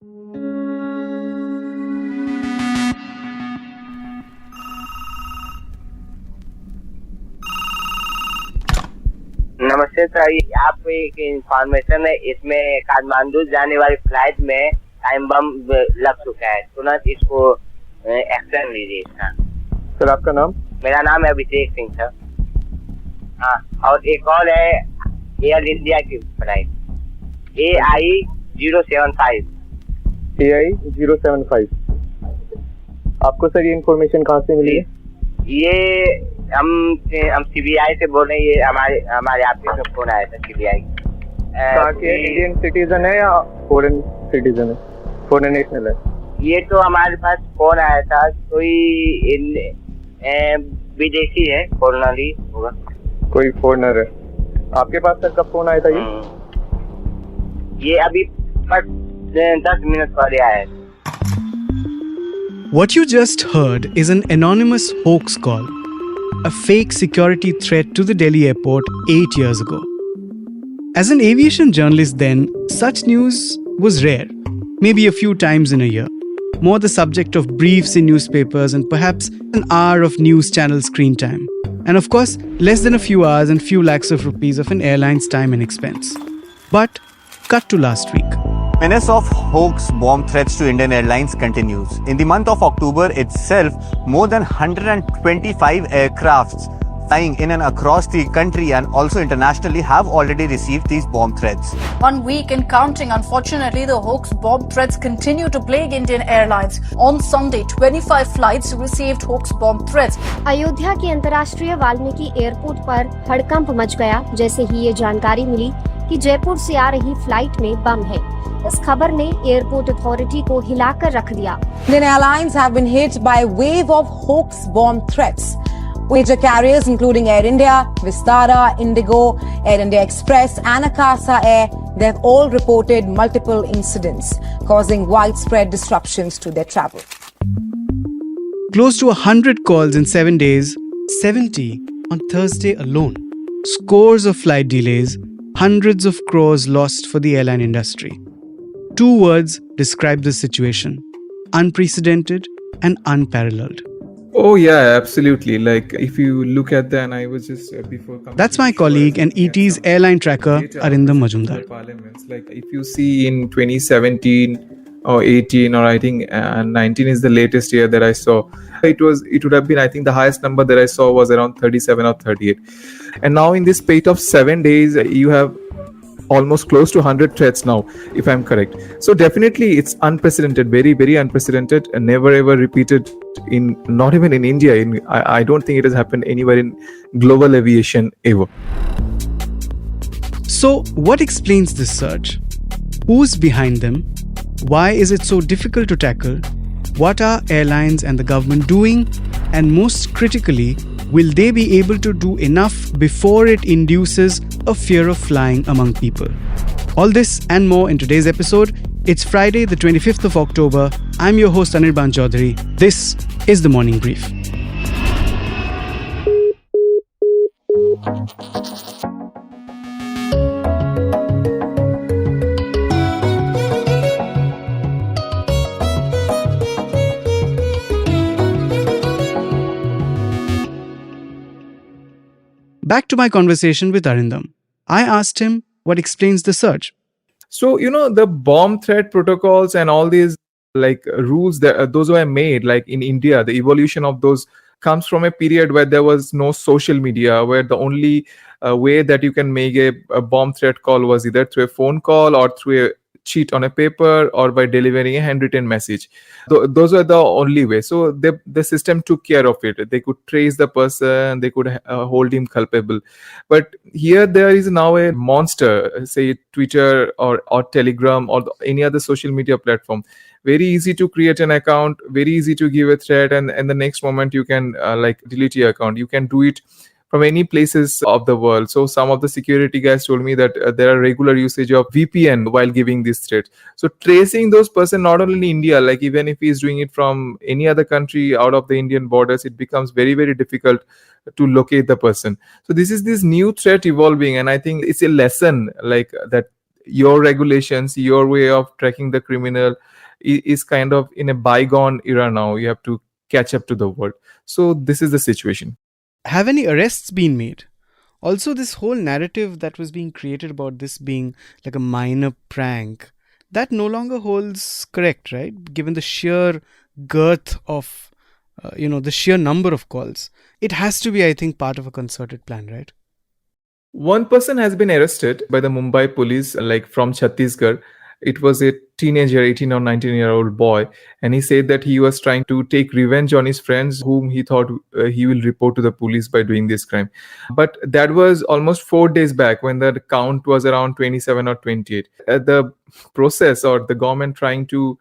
नमस्ते सर, आपको एक इंफॉर्मेशन है। इसमें काठमांडू जाने वाली फ्लाइट में टाइम बम लग चुका है, तुरंत इसको एक्शन लीजिए इसका। सर आपका नाम? मेरा नाम है अभिषेक सिंह सर। हाँ, और एक और है एयर इंडिया की फ्लाइट AI-075। AI-075। आपको सर ये इन्फॉर्मेशन कहाँ से मिली है? ये हम CBI से बोल रहे हैं। ये हमारे ऑफिस में फोन आया था CBI। कहाँ के? इंडियन सिटीजन है या फॉरेन सिटीजन है, फॉरेन नेशनल है? ये तो हमारे पास फोन आया था, कोई विदेशी है, फॉरेनर ही होगा। कोई फॉरेनर है आपके पास? सर कब फोन आया था ये अभी 10 मिनट पहले आया है। What you just heard is an anonymous hoax call, a fake security threat to the Delhi airport 8 years ago. As an aviation journalist then, such news was rare, maybe a few times in a year, more the subject of briefs in newspapers and perhaps an hour of news channel screen time. And of course, less than a few hours and few lakhs of rupees of an airline's time and expense. But cut to last week. Menace of hoax bomb threats to Indian Airlines continues. In the month of October itself, more than 125 aircrafts flying in and across the country and also internationally have already received these bomb threats. 1 week and counting, unfortunately, the hoax bomb threats continue to plague Indian Airlines. On Sunday, 25 flights received hoax bomb threats. Ayodhya के अंतर्राष्ट्रीय Valmiki airport पर हड़कंप much गया जैसे ही ये जानकारी मिली कि जयपुर से आ रही फ्लाइट में बम है। इस खबर ने एयरपोर्ट अथॉरिटी को हिलाकर रख दिया। Indian Airlines have been hit by a wave of hoax bomb threats. Major carriers including Air India, Vistara, Indigo, Air India Express and Akasa Air, they have all reported multiple incidents causing widespread disruptions to their travel. Close to 100 calls in 7 days, 70 on Thursday alone. Scores of flight delays, hundreds of crores lost for the airline industry. 2 words describe this situation: unprecedented and unparalleled. Oh yeah, absolutely. Like if you look at that, and I was just before. That's my colleague and ET's airline tracker, Arindam Majumdar. Parliaments. Like if you see in 2017 or 18 or I think 19 is the latest year that I saw. It would have been, I think the highest number that I saw was around 37 or 38. And now in this spate of 7 days, you have almost close to 100 threats now, if I'm correct. So definitely it's unprecedented, very, very unprecedented, and never ever repeated not even in India. I don't think it has happened anywhere in global aviation ever. So what explains this surge? Who's behind them? Why is it so difficult to tackle? What are airlines and the government doing? And most critically, will they be able to do enough before it induces a fear of flying among people? All this and more in today's episode. It's Friday, the 25th of October. I'm your host, Anirban Chaudhary. This is The Morning Brief. Back to my conversation with Arindam. I asked him what explains the surge. So, the bomb threat protocols and all these like rules that those were made, like in India, the evolution of those comes from a period where there was no social media, where the only way that you can make a bomb threat call was either through a phone call or through a sheet on a paper or by delivering a handwritten message. Those were the only way. So the system took care of it. They could trace the person, they could hold him culpable. But here there is now a monster, say Twitter or Telegram or any other social media platform. Very easy to create an account, very easy to give a threat, and the next moment you can delete your account. You can do it from any places of the world. So some of the security guys told me that there are regular usage of VPN while giving this threat. So tracing those person not only in India, like even if he is doing it from any other country out of the Indian borders, it becomes very, very difficult to locate the person. So this is this new threat evolving, and I think it's a lesson like that your regulations, your way of tracking the criminal is kind of in a bygone era now. You have to catch up to the world. So this is the situation. Have any arrests been made? Also, this whole narrative that was being created about this being like a minor prank, that no longer holds correct, right? Given the sheer girth of, the sheer number of calls. It has to be, I think, part of a concerted plan, right? One person has been arrested by the Mumbai police, like from Chhattisgarh. It was a teenager, 18 or 19-year-old boy, and he said that he was trying to take revenge on his friends, whom he thought he will report to the police by doing this crime. But that was almost 4 days back when the count was around 27 or 28. The process or the government trying to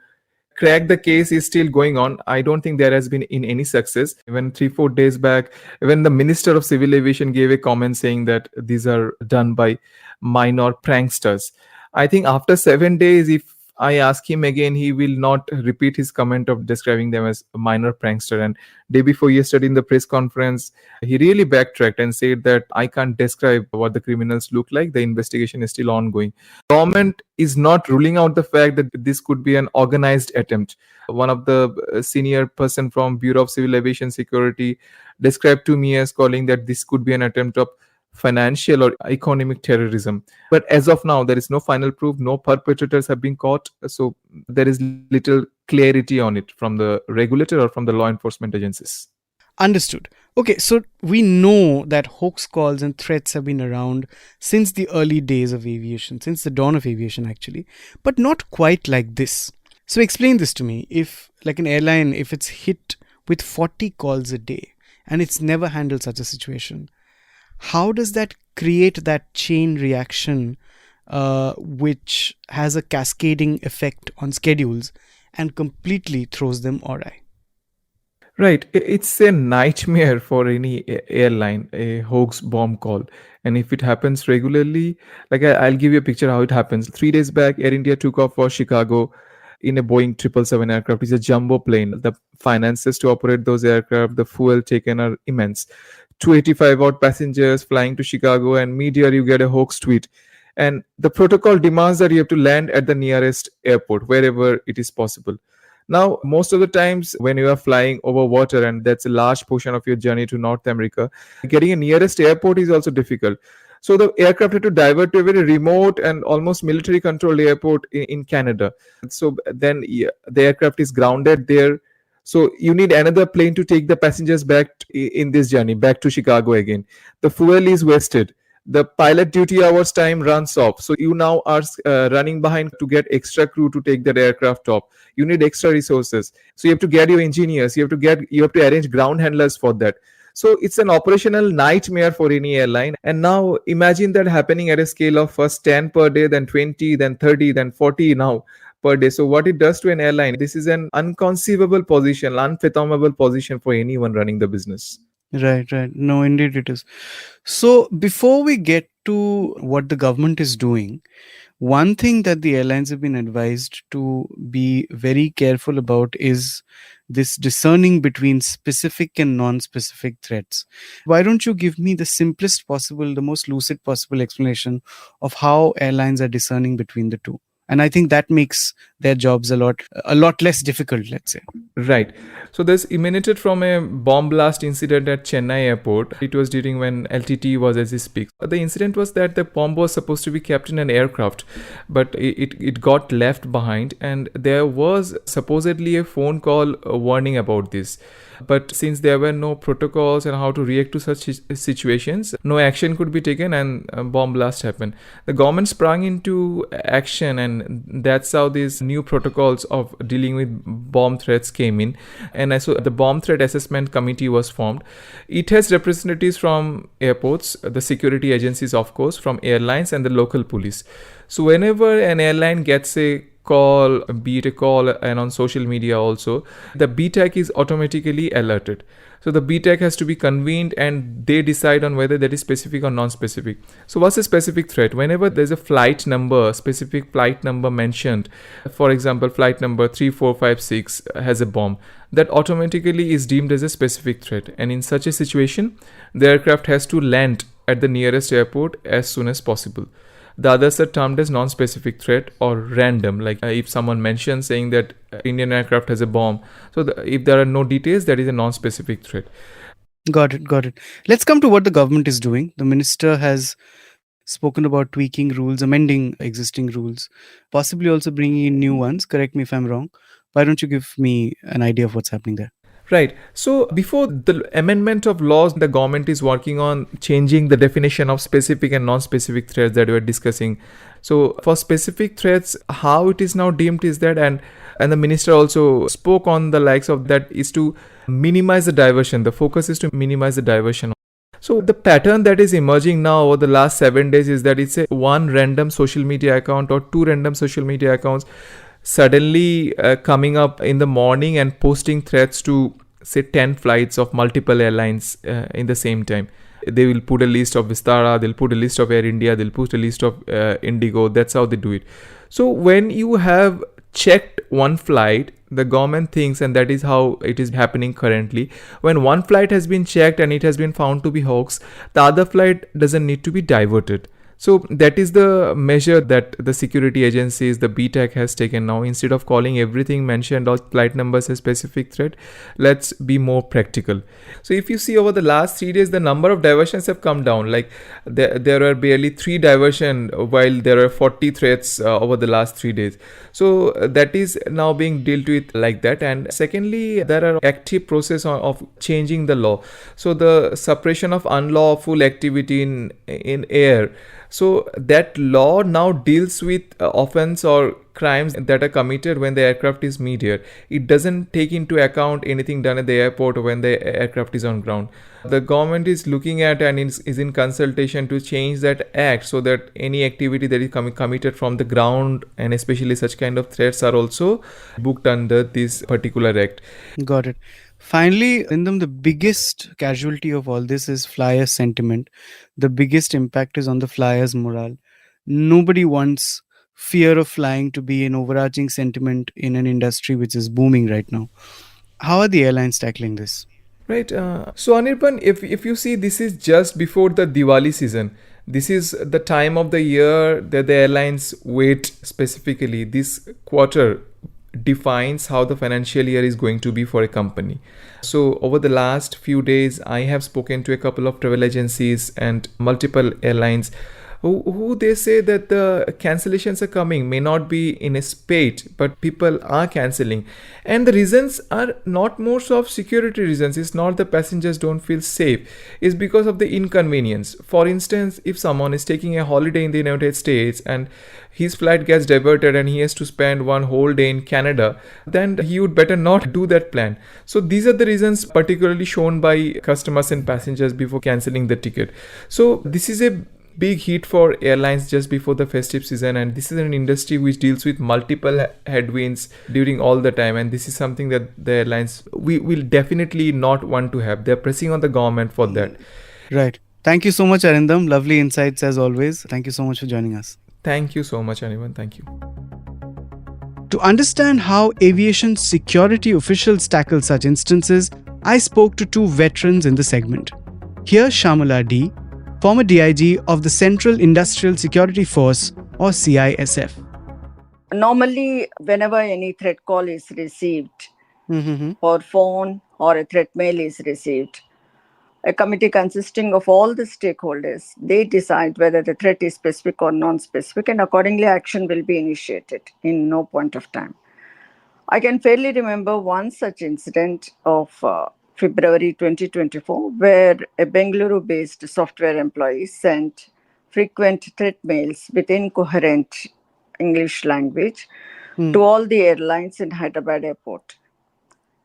crack the case is still going on. I don't think there has been in any success. Even 3-4 days back, when the Minister of Civil Aviation gave a comment saying that these are done by minor pranksters, I think after 7 days, if I ask him again, he will not repeat his comment of describing them as a minor prankster. And day before yesterday in the press conference, he really backtracked and said that I can't describe what the criminals look like. The investigation is still ongoing. Government is not ruling out the fact that this could be an organized attempt. One of the senior person from Bureau of Civil Aviation Security described to me as calling that this could be an attempt of financial or economic terrorism. But as of now, there is no final proof. No perpetrators have been caught. So there is little clarity on it from the regulator or from the law enforcement agencies. Understood. Okay, so we know that hoax calls and threats have been around since the early days of aviation, since the dawn of aviation actually, but not quite like this. So explain this to me. If, like an airline, if it's hit with 40 calls a day and it's never handled such a situation, how does that create that chain reaction which has a cascading effect on schedules and completely throws them awry? Right. It's a nightmare for any airline, a hoax bomb call. And if it happens regularly, like I'll give you a picture how it happens. 3 days back, Air India took off for Chicago in a Boeing 777 aircraft. It's a jumbo plane. The finances to operate those aircraft, the fuel taken are immense. 285 odd passengers flying to Chicago, and mid-air you get a hoax tweet. And the protocol demands that you have to land at the nearest airport, wherever it is possible. Now, most of the times when you are flying over water, and that's a large portion of your journey to North America, getting a nearest airport is also difficult. So the aircraft had to divert to a very remote and almost military controlled airport in Canada. So then the aircraft is grounded there. So you need another plane to take the passengers back in this journey, back to Chicago again. The fuel is wasted. The pilot duty hours time runs off. So you now are running behind to get extra crew to take that aircraft off. You need extra resources. So you have to get your engineers. You have to arrange ground handlers for that. So it's an operational nightmare for any airline. And now imagine that happening at a scale of first 10 per day, then 20, then 30, then 40 now per day. So what it does to an airline, this is an unconceivable position, unfathomable position for anyone running the business. Right. No, indeed it is. So before we get to what the government is doing, one thing that the airlines have been advised to be very careful about is this discerning between specific and non-specific threats. Why don't you give me the simplest possible, the most lucid possible explanation of how airlines are discerning between the two? And I think that makes their jobs a lot less difficult, let's say. Right. So this emanated from a bomb blast incident at Chennai airport. It was during when LTT was as we speak. The incident was that the bomb was supposed to be kept in an aircraft, but it got left behind, and there was supposedly a phone call warning about this. But since there were no protocols and how to react to such situations, no action could be taken, and a bomb blast happened. The government sprang into action, and that's how these new protocols of dealing with bomb threats came in. And so the bomb threat assessment committee was formed. It has representatives from airports, the security agencies, of course, from airlines, and the local police. So whenever an airline gets a call, be it a call and on social media also, the BTAC is automatically alerted. So the BTAC has to be convened, and they decide on whether that is specific or non-specific. So what's a specific threat? Whenever there's a flight number, specific flight number mentioned, for example, flight number 3456 has a bomb, that automatically is deemed as a specific threat. And in such a situation, the aircraft has to land at the nearest airport as soon as possible. The others are termed as non-specific threat or random. Like if someone mentions saying that Indian aircraft has a bomb, so if there are no details, that is a non-specific threat. Got it, got it. Let's come to what the government is doing. The minister has spoken about tweaking rules, amending existing rules, possibly also bringing in new ones. Correct me if I'm wrong. Why don't you give me an idea of what's happening there? Right. So before the amendment of laws, the government is working on changing the definition of specific and non-specific threats that we are discussing. So for specific threats, how it is now deemed is that, and the minister also spoke on the likes of that, is to minimize the diversion. The focus is to minimize the diversion. So the pattern that is emerging now over the last 7 days is that it's a one random social media account or two random social media accounts suddenly coming up in the morning and posting threats to say 10 flights of multiple airlines in the same time. They will put a list of Vistara, they'll put a list of Air India, they'll put a list of Indigo. That's how they do it. So when you have checked one flight, the government thinks, and that is how it is happening currently, when one flight has been checked and it has been found to be hoax, the other flight doesn't need to be diverted. So that is the measure that the security agencies, the BTAC has taken now. Instead of calling everything mentioned or flight numbers a specific threat, let's be more practical. So if you see over the last 3 days, the number of diversions have come down. Like there are barely 3 diversion while there are 40 threats over the last 3 days. So that is now being dealt with like that. And secondly, there are active process of changing the law. So the suppression of unlawful activity in air. So that law now deals with offense or crimes that are committed when the aircraft is mid-air. It doesn't take into account anything done at the airport or when the aircraft is on ground. The government is looking at and is in consultation to change that act so that any activity that is committed from the ground, and especially such kind of threats, are also booked under this particular act. Got it. Finally, Indam, the biggest casualty of all this is flyer sentiment. The biggest impact is on the flyers' morale. Nobody wants fear of flying to be an overarching sentiment in an industry which is booming right now. How are the airlines tackling this? Right. So Anirban, if you see, this is just before the Diwali season. This is the time of the year that the airlines wait specifically. This quarter defines how the financial year is going to be for a company. So over the last few days, I have spoken to a couple of travel agencies and multiple airlines who they say that the cancellations are coming, may not be in a spate, but people are canceling. And the reasons are not more of security reasons. It's not the passengers don't feel safe. It's because of the inconvenience. For instance, if someone is taking a holiday in the United States and his flight gets diverted and he has to spend one whole day in Canada, then he would better not do that plan. So these are the reasons particularly shown by customers and passengers before cancelling the ticket. So this is a big hit for airlines just before the festive season, and this is an industry which deals with multiple headwinds during all the time, and this is something that the airlines will definitely not want to have. They're pressing on the government for that. Right. Thank you so much, Arindam. Lovely insights as always. Thank you so much for joining us. Thank you so much, anyone. Thank you. To understand how aviation security officials tackle such instances, I spoke to two veterans in the segment. Here's Shamala D, former DIG of the Central Industrial Security Force or CISF. Normally, whenever any threat call is received or phone or a threat mail is received, a committee consisting of all the stakeholders, they decide whether the threat is specific or non-specific, and accordingly action will be initiated in no point of time. I can fairly remember one such incident of February 2024, where a Bengaluru-based software employee sent frequent threat mails with incoherent English language to all the airlines in Hyderabad airport.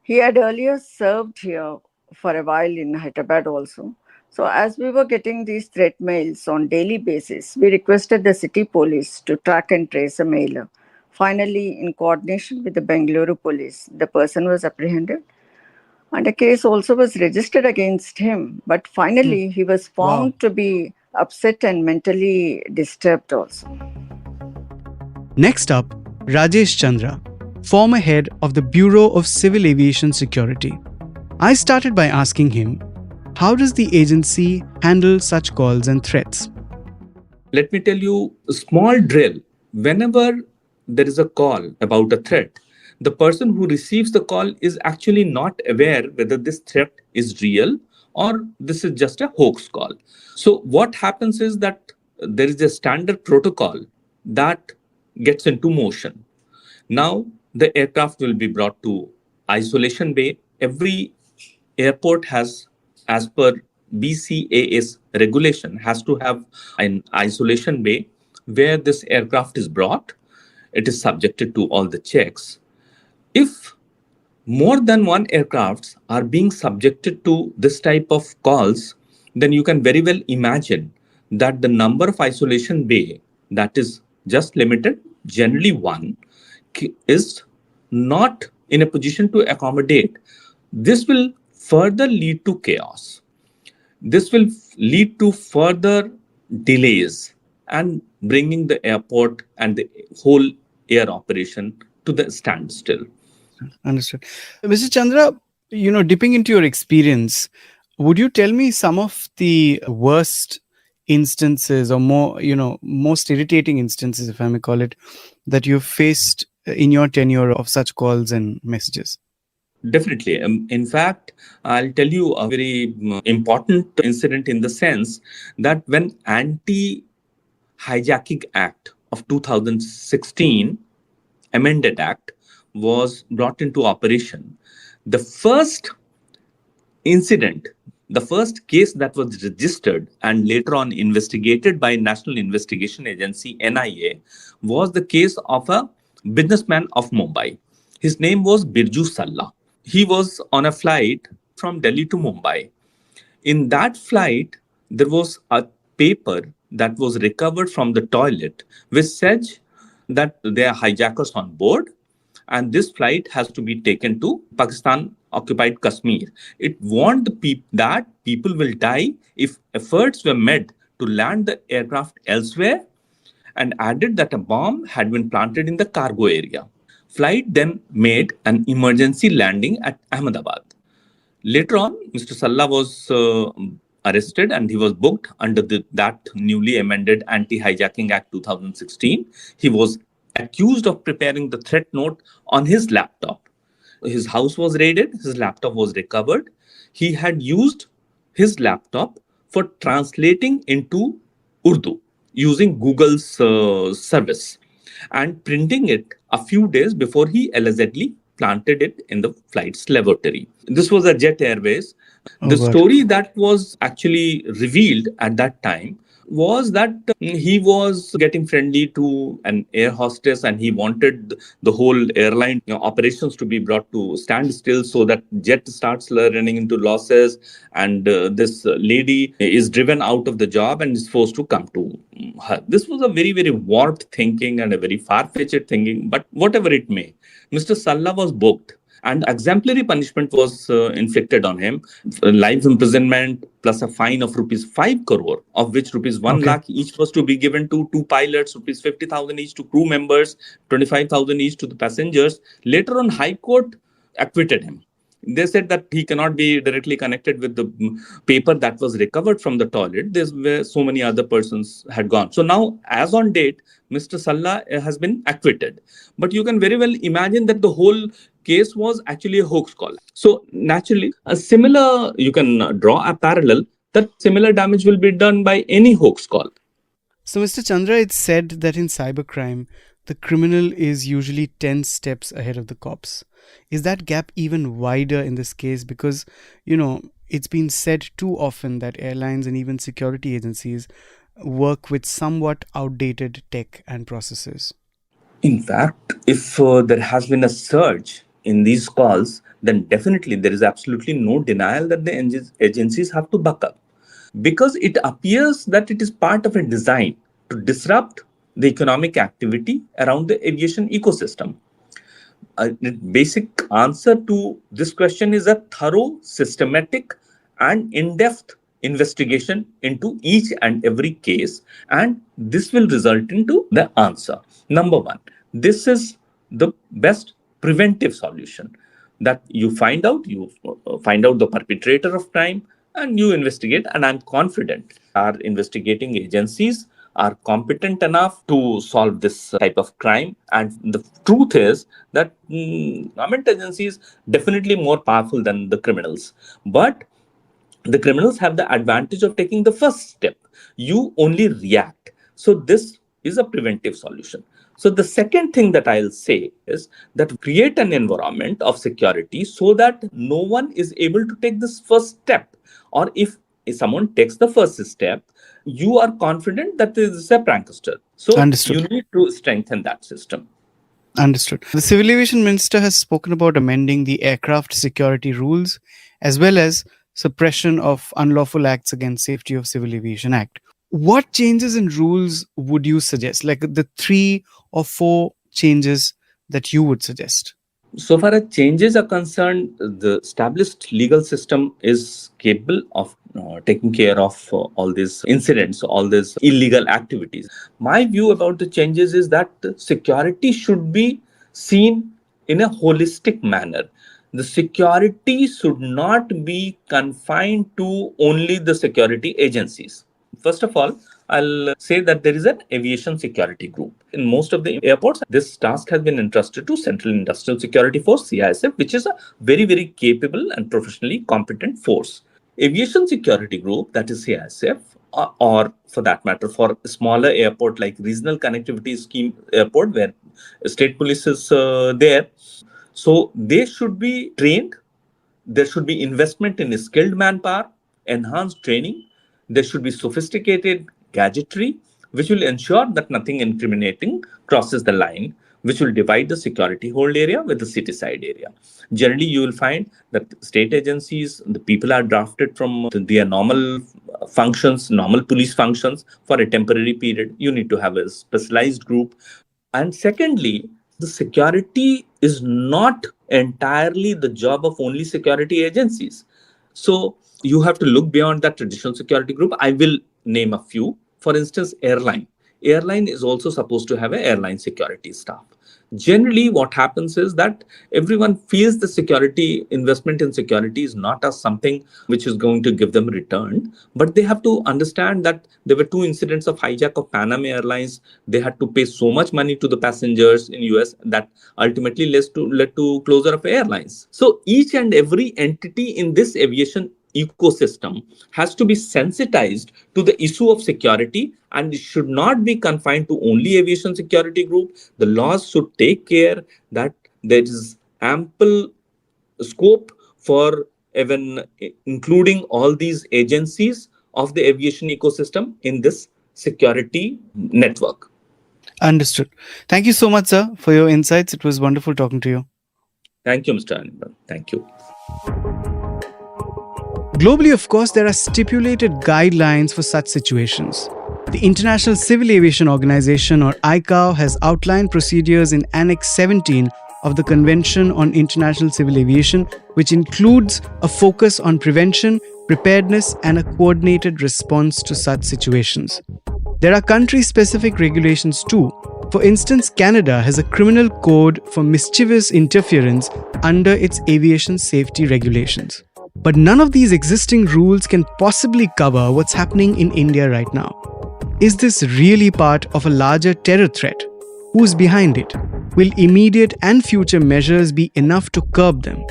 He had earlier served here for a while in Hyderabad also. So as we were getting these threat mails on daily basis, we requested the city police to track and trace a mailer. Finally, in coordination with the Bengaluru police, the person was apprehended. And a case also was registered against him. But finally, he was found to be upset and mentally disturbed also. Next up, Rajesh Chandra, former head of the Bureau of Civil Aviation Security. I started by asking him, how does the agency handle such calls and threats? Let me tell you a small drill. Whenever there is a call about a threat, the person who receives the call is actually not aware whether this threat is real or this is just a hoax call. So what happens is that there is a standard protocol that gets into motion. Now the aircraft will be brought to isolation bay. Every airport has, as per BCAA's regulation, has to have an isolation bay where this aircraft is brought. It is subjected to all the checks. If more than one aircrafts are being subjected to this type of calls, then you can very well imagine that the number of isolation bay that is just limited, generally one, is not in a position to accommodate. This will further lead to chaos. This will lead to further delays and bringing the airport and the whole air operation to the standstill. Understood. Mr. Chandra, dipping into your experience, would you tell me some of the worst instances or most irritating instances, if I may call it, that you've faced in your tenure of such calls and messages? Definitely. In fact, I'll tell you a very important incident in the sense that when Anti-Hijacking Act of 2016, amended act, was brought into operation, the first incident, the first case that was registered and later on investigated by National Investigation Agency, NIA, was the case of a businessman of Mumbai. His name was Birju Salla. He was on a flight from Delhi to Mumbai. In that flight, there was a paper that was recovered from the toilet which said that there are hijackers on board and this flight has to be taken to Pakistan occupied Kashmir. It warned that people will die if efforts were made to land the aircraft elsewhere, and added that a bomb had been planted in the cargo area. Flight then made an emergency landing at Ahmedabad. Later on, Mr. Salla was arrested and he was booked under that newly amended Anti-Hijacking Act 2016. He was accused of preparing the threat note on his laptop. His house was raided, his laptop was recovered. He had used his laptop for translating into Urdu using Google's service and printing it a few days before he allegedly planted it in the flight's lavatory. This was a Jet Airways. The story that was actually revealed at that time was that he was getting friendly to an air hostess and he wanted the whole airline operations to be brought to standstill so that jet starts running into losses and this lady is driven out of the job and is forced to come to her. This was a very, very warped thinking and a very far-fetched thinking, but whatever it may, Mr. Salla was booked. And exemplary punishment was inflicted on him, life imprisonment plus a fine of rupees 5 crore, of which rupees 1 lakh each was to be given to two pilots, rupees 50,000 each to crew members, 25,000 each to the passengers. Later on, High Court acquitted him. They said that he cannot be directly connected with the paper that was recovered from the toilet. There's where so many other persons had gone. So now, as on date, Mr. Salla has been acquitted. But you can very well imagine that the whole case was actually a hoax call. So naturally, you can draw a parallel that similar damage will be done by any hoax call. So, Mr. Chandra, it's said that in cybercrime, the criminal is usually 10 steps ahead of the cops. Is that gap even wider in this case? Because, it's been said too often that airlines and even security agencies work with somewhat outdated tech and processes. In fact, if there has been a surge in these calls, then definitely there is absolutely no denial that the agencies have to buck up. Because it appears that it is part of a design to disrupt the economic activity around the aviation ecosystem. The basic answer to this question is a thorough, systematic, and in-depth investigation into each and every case, and this will result into the answer. Number one, this is the best preventive solution, that you find out the perpetrator of crime and you investigate, and I'm confident our investigating agencies are competent enough to solve this type of crime. And the truth is that government agencies definitely more powerful than the criminals. But the criminals have the advantage of taking the first step. You only react. So this is a preventive solution. So the second thing that I'll say is that create an environment of security so that no one is able to take this first step. Or if someone takes the first step, you are confident that this is a prankster. So Understood. you need to strengthen that system. Understood. The Civil Aviation Minister has spoken about amending the aircraft security rules as well as suppression of unlawful acts against safety of Civil Aviation Act. What changes in rules would you suggest? Like the 3 or 4 changes that you would suggest? So far as changes are concerned, the established legal system is capable of taking care of all these incidents, all these illegal activities. My view about the changes is that security should be seen in a holistic manner. The security should not be confined to only the security agencies. First of all, I'll say that there is an aviation security group. In most of the airports, this task has been entrusted to Central Industrial Security Force, CISF, which is a very, very capable and professionally competent force. Aviation security group, that is CISF, or for that matter, for a smaller airport like Regional Connectivity Scheme Airport, where state police is there. So they should be trained. There should be investment in skilled manpower, enhanced training. There should be sophisticated gadgetry, which will ensure that nothing incriminating crosses the line, which will divide the security hold area with the city side area. Generally, you will find that state agencies, the people are drafted from their normal functions, normal police functions for a temporary period. You need to have a specialized group. And secondly, the security is not entirely the job of only security agencies. So you have to look beyond that traditional security group. I will name a few. For instance, airline. Airline is also supposed to have an airline security staff. Generally, what happens is that everyone feels the security investment in security is not as something which is going to give them return, but they have to understand that there were 2 incidents of hijack of Pan Am Airlines. They had to pay so much money to the passengers in US that ultimately led to closure of airlines. So each and every entity in this aviation ecosystem has to be sensitized to the issue of security, and it should not be confined to only aviation security group. The laws should take care that there is ample scope for even including all these agencies of the aviation ecosystem in this security network. Understood. Thank you so much, sir, for your insights. It was wonderful talking to you. Thank you, Mr. Anirban. Thank you. Globally, of course, there are stipulated guidelines for such situations. The International Civil Aviation Organization, or ICAO, has outlined procedures in Annex 17 of the Convention on International Civil Aviation, which includes a focus on prevention, preparedness, and a coordinated response to such situations. There are country-specific regulations too. For instance, Canada has a criminal code for mischievous interference under its aviation safety regulations. But none of these existing rules can possibly cover what's happening in India right now. Is this really part of a larger terror threat? Who's behind it? Will immediate and future measures be enough to curb them?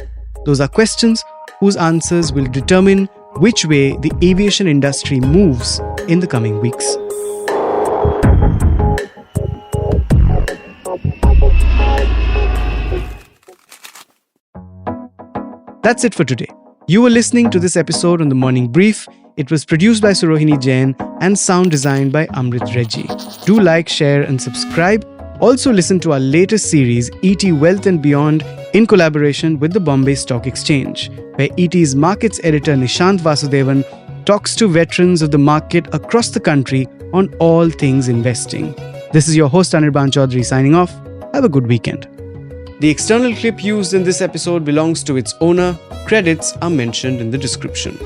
Those are questions whose answers will determine which way the aviation industry moves in the coming weeks. That's it for today. You were listening to this episode on The Morning Brief. It was produced by Surohini Jain and sound designed by Amrit Reggie. Do like, share and subscribe. Also listen to our latest series, ET Wealth and Beyond, in collaboration with the Bombay Stock Exchange, where ET's markets editor Nishant Vasudevan talks to veterans of the market across the country on all things investing. This is your host Anirban Chaudhary signing off. Have a good weekend. The external clip used in this episode belongs to its owner. Credits are mentioned in the description.